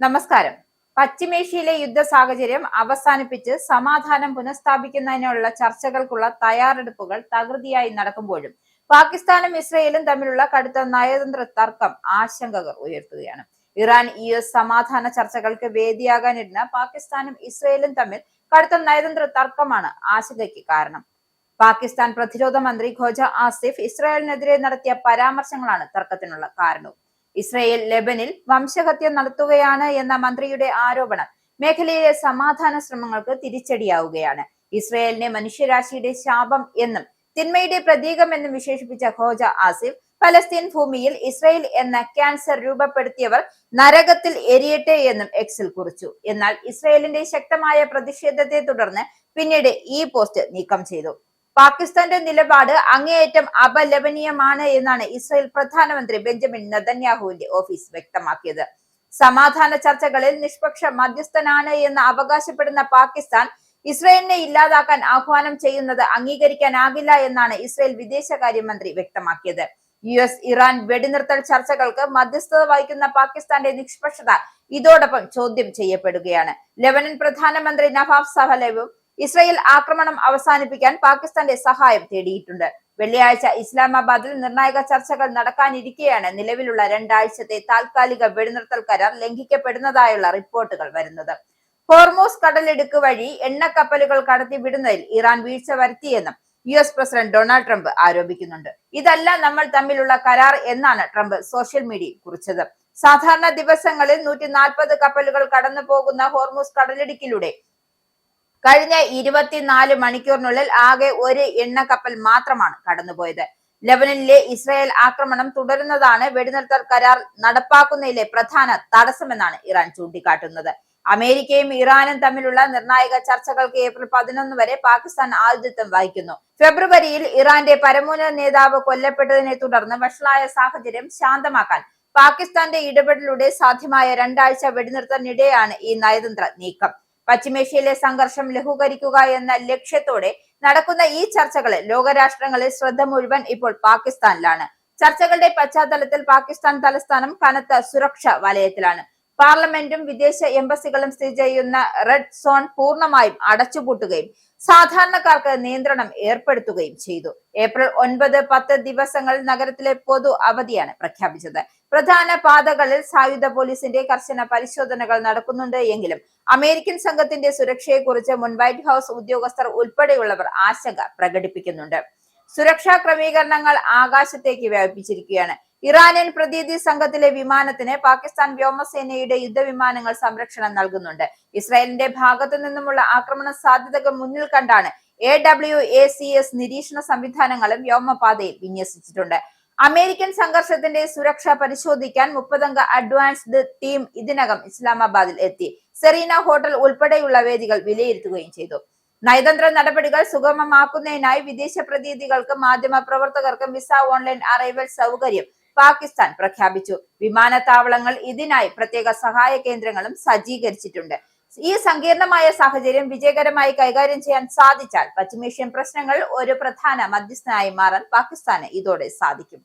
നമസ്കാരം. പശ്ചിമേഷ്യയിലെ യുദ്ധ സാഹചര്യം അവസാനിപ്പിച്ച് സമാധാനം പുനഃസ്ഥാപിക്കുന്നതിനുള്ള ചർച്ചകൾക്കുള്ള തയ്യാറെടുപ്പുകൾ തകൃതിയായി നടക്കുമ്പോഴും പാകിസ്ഥാനും ഇസ്രയേലും തമ്മിലുള്ള കടുത്ത നയതന്ത്ര തർക്കം ആശങ്കകൾ ഉയർത്തുകയാണ്. ഇറാൻ US സമാധാന ചർച്ചകൾക്ക് വേദിയാകാനിരുന്ന പാകിസ്ഥാനും ഇസ്രയേലും തമ്മിൽ കടുത്ത നയതന്ത്ര തർക്കമാണ് ആശങ്കയ്ക്ക് കാരണം. പാകിസ്ഥാൻ പ്രതിരോധ മന്ത്രി ഖോജ ആസിഫ് ഇസ്രായേലിനെതിരെ നടത്തിയ പരാമർശങ്ങളാണ് തർക്കത്തിനുള്ള കാരണവും. ഇസ്രയേൽ ലെബനിൽ വംശഹത്യ നടത്തുകയാണ് എന്ന മന്ത്രിയുടെ ആരോപണം മേഖലയിലെ സമാധാന ശ്രമങ്ങൾക്ക് തിരിച്ചടിയാവുകയാണ്. ഇസ്രയേലിനെ മനുഷ്യരാശിയുടെ ശാപം എന്നും തിന്മയുടെ പ്രതീകമെന്നും വിശേഷിപ്പിച്ച ഖോജ ആസിഫ് പലസ്തീൻ ഭൂമിയിൽ ഇസ്രയേൽ എന്ന ക്യാൻസർ രൂപപ്പെടുത്തിയവർ നരകത്തിൽ എരിയട്ടെ എന്നും എക്സിൽ കുറിച്ചു. എന്നാൽ ഇസ്രയേലിന്റെ ശക്തമായ പ്രതിഷേധത്തെ തുടർന്ന് പിന്നീട് ഈ പോസ്റ്റ് നീക്കം ചെയ്തു. പാകിസ്ഥാന്റെ നിലപാട് അങ്ങേയറ്റം അപലപനീയമാണ് എന്നാണ് ഇസ്രായേൽ പ്രധാനമന്ത്രി ബെഞ്ചമിൻ നെതന്യാഹുവിന്റെ ഓഫീസ് വ്യക്തമാക്കിയത്. സമാധാന ചർച്ചകളിൽ നിഷ്പക്ഷ മധ്യസ്ഥനാണ് എന്ന് അവകാശപ്പെടുന്ന പാകിസ്ഥാൻ ഇസ്രായേലിനെ ഇല്ലാതാക്കാൻ ആഹ്വാനം ചെയ്യുന്നത് അംഗീകരിക്കാനാകില്ല എന്നാണ് ഇസ്രായേൽ വിദേശകാര്യമന്ത്രി വ്യക്തമാക്കിയത്. US ഇറാൻ വെടിനിർത്തൽ ചർച്ചകൾക്ക് മധ്യസ്ഥത വഹിക്കുന്ന പാകിസ്ഥാന്റെ നിഷ്പക്ഷത ഇതോടൊപ്പം ചോദ്യം ചെയ്യപ്പെടുകയാണ്. ലെബനൻ പ്രധാനമന്ത്രി നവാഫ് സഹലേവും ഇസ്രായേൽ ആക്രമണം അവസാനിപ്പിക്കാൻ പാകിസ്ഥാന്റെ സഹായം തേടിയിട്ടുണ്ട്. വെള്ളിയാഴ്ച ഇസ്ലാമാബാദിൽ നിർണായക ചർച്ചകൾ നടക്കാനിരിക്കെയാണ് നിലവിലുള്ള 2 ആഴ്ചത്തെ താൽക്കാലിക വെടിനിർത്തൽ കരാർ ലംഘിക്കപ്പെടുന്നതായുള്ള റിപ്പോർട്ടുകൾ വരുന്നത്. ഹോർമൂസ് കടലിടുക്ക് വഴി എണ്ണക്കപ്പലുകൾ കടത്തിവിടുന്നതിൽ ഇറാൻ വീഴ്ച വരുത്തിയെന്നും US പ്രസിഡന്റ് ഡൊണാൾഡ് ട്രംപ് ആരോപിക്കുന്നുണ്ട്. ഇതല്ല നമ്മൾ തമ്മിലുള്ള കരാർ എന്നാണ് ട്രംപ് സോഷ്യൽ മീഡിയയിൽ കുറിച്ചത്. സാധാരണ ദിവസങ്ങളിൽ 140 കപ്പലുകൾ കടന്നു പോകുന്ന ഹോർമൂസ് കടലിടുക്കിലൂടെ കഴിഞ്ഞ 24 മണിക്കൂറിനുള്ളിൽ ആകെ ഒരു എണ്ണ കപ്പൽ മാത്രമാണ് കടന്നുപോയത്. ലെബനനിലെ ഇസ്രായേൽ ആക്രമണം തുടരുന്നതാണ് വെടിനിർത്തൽ കരാർ നടപ്പാക്കുന്നതിലെ പ്രധാന തടസ്സമെന്നാണ് ഇറാൻ ചൂണ്ടിക്കാട്ടുന്നത്. അമേരിക്കയും ഇറാനും തമ്മിലുള്ള നിർണായക ചർച്ചകൾക്ക് ഏപ്രിൽ 11 വരെ പാകിസ്ഥാൻ ആതിഥ്യം വഹിക്കുന്നു. ഫെബ്രുവരിയിൽ ഇറാന്റെ പരമോന്നത നേതാവ് കൊല്ലപ്പെട്ടതിനെ തുടർന്ന് വഷളായ സാഹചര്യം ശാന്തമാക്കാൻ പാകിസ്ഥാന്റെ ഇടപെടലിലൂടെ സാധ്യമായ 2 ആഴ്ച വെടിനിർത്തലിനിടെയാണ് ഈ നയതന്ത്ര നീക്കം. പശ്ചിമേഷ്യയിലെ സംഘർഷം ലഘൂകരിക്കുക എന്ന ലക്ഷ്യത്തോടെ നടക്കുന്ന ഈ ചർച്ചകളിൽ ലോകരാഷ്ട്രങ്ങളിൽ ശ്രദ്ധ മുഴുവൻ ഇപ്പോൾ പാകിസ്ഥാനിലാണ്. ചർച്ചകളുടെ പശ്ചാത്തലത്തിൽ പാകിസ്ഥാൻ തലസ്ഥാനം കനത്ത സുരക്ഷാ വലയത്തിലാണ്. പാർലമെന്റും വിദേശ എംബസികളും സ്ഥിതി ചെയ്യുന്ന റെഡ് സോൺ പൂർണ്ണമായും അടച്ചുപൂട്ടുകയും സാധാരണക്കാർക്ക് നിയന്ത്രണം ഏർപ്പെടുത്തുകയും ചെയ്തു. ഏപ്രിൽ 9, 10 ദിവസങ്ങൾ നഗരത്തിലെ പൊതു അവധിയാണ് പ്രഖ്യാപിച്ചത്. പ്രധാന പാതകളിൽ സായുധ പോലീസിന്റെ കർശന പരിശോധനകൾ നടക്കുന്നുണ്ട് എങ്കിലും അമേരിക്കൻ സംഘത്തിന്റെ സുരക്ഷയെക്കുറിച്ച് മുൻ വൈറ്റ് ഹൌസ് ഉദ്യോഗസ്ഥർ ഉൾപ്പെടെയുള്ളവർ ആശങ്ക പ്രകടിപ്പിക്കുന്നുണ്ട്. സുരക്ഷാ ക്രമീകരണങ്ങൾ ആകാശത്തേക്ക് വ്യാപിപ്പിച്ചിരിക്കുകയാണ്. ഇറാനിയൻ പ്രതിനിധി സംഘത്തിലെ വിമാനത്തിന് പാകിസ്ഥാൻ വ്യോമസേനയുടെ യുദ്ധവിമാനങ്ങൾ സംരക്ഷണം നൽകുന്നുണ്ട്. ഇസ്രായേലിന്റെ ഭാഗത്തു നിന്നുമുള്ള ആക്രമണ സാധ്യതകൾ മുന്നിൽ കണ്ടാണ് AWACS നിരീക്ഷണ സംവിധാനങ്ങളും വ്യോമപാതയിൽ വിന്യസിച്ചിട്ടുണ്ട്. അമേരിക്കൻ സംഘർഷത്തിന്റെ സുരക്ഷ പരിശോധിക്കാൻ 30 അംഗ അഡ്വാൻസ്ഡ് ടീം ഇതിനകം ഇസ്ലാമാബാദിൽ എത്തി. സെറീന ഹോട്ടൽ ഉൾപ്പെടെയുള്ള വേദികൾ വിലയിരുത്തുകയും ചെയ്തു. നയതന്ത്ര നടപടികൾ സുഗമമാക്കുന്നതിനായി വിദേശ പ്രതിനിധികൾക്കും മാധ്യമ പ്രവർത്തകർക്കും വിസ ഓൺലൈൻ അറൈവൽ സൗകര്യം പാകിസ്ഥാൻ പ്രഖ്യാപിച്ചു. വിമാനത്താവളങ്ങൾ ഇതിനായി പ്രത്യേക സഹായ കേന്ദ്രങ്ങളും സജ്ജീകരിച്ചിട്ടുണ്ട്. ഈ സങ്കീർണമായ സാഹചര്യം വിജയകരമായി കൈകാര്യം ചെയ്യാൻ സാധിച്ചാൽ പശ്ചിമേഷ്യൻ പ്രശ്നങ്ങൾ ഒരു പ്രധാന മധ്യസ്ഥനായി മാറാൻ പാകിസ്ഥാന് ഇതോടെ സാധിക്കും.